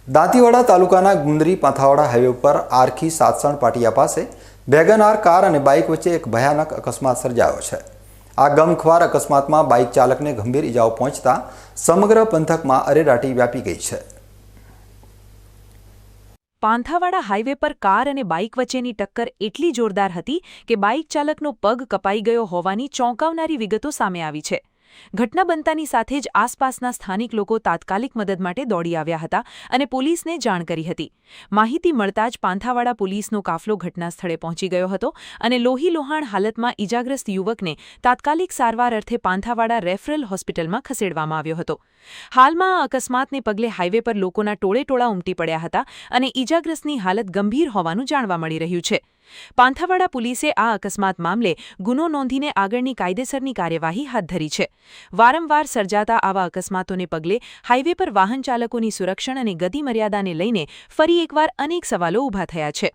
દાંતીવાડા તાલુકાના ગુંદરી પાંથાવાડા હાઈવે પર આરખી સાતસણ પાટિયા પાસે વેગનઆર કાર અને બાઇક વચ્ચે એક ભયાનક અકસ્માત સર્જાયો છે। આ ગમખ્વાર અકસ્માતમાં બાઇક ચાલકને ગંભીર ઇજાઓ પહોંચતા સમગ્ર પંથકમાં અરેરાટી વ્યાપી ગઈ છે। પાંથાવાડા હાઈવે પર કાર અને બાઇક વચ્ચેની ટક્કર એટલી જોરદાર હતી કે બાઇક ચાલકનો પગ કપાઈ ગયો હોવાની ચોંકાવનારી વિગતો સામે આવી છે। ઘટના બનતાની સાથે જ આસપાસના સ્થાનિક લોકો તાત્કાલિક મદદ માટે દોડી આવ્યા હતા અને પોલીસને જાણ કરી હતી। માહિતી મળતા જ પાંથાવાડા પોલીસનો કાફલો ઘટના સ્થળે પહોંચી ગયો હતો અને લોહીલુહાણ હાલતમાં ઇજાગ્રસ્ત યુવકને તાત્કાલિક સારવાર અર્થે પાંથાવાડા રેફરલ હોસ્પિટલમાં ખસેડવામાં આવ્યો હતો। હાલમાં આ અકસ્માતને પગલે હાઈવે પર લોકોના ટોળેટોળા ઉમટી પડ્યા હતા અને ઇજાગ્રસ્તની હાલત ગંભીર હોવાનું જાણવા મળી રહ્યું છે। પાંથાવાડા પોલીસે આ અકસ્માત મામલે ગુનો નોંધીને આગળની કાયદેસરની કાર્યવાહી હાથ ધરી છે। વારંવાર સર્જાતા આવા અકસ્માતોને પગલે હાઈવે પર વાહન ચાલકોની સુરક્ષા અને ગતિ મર્યાદાને લઈને ફરી એકવાર અનેક સવાલો ઊભા થયા છે।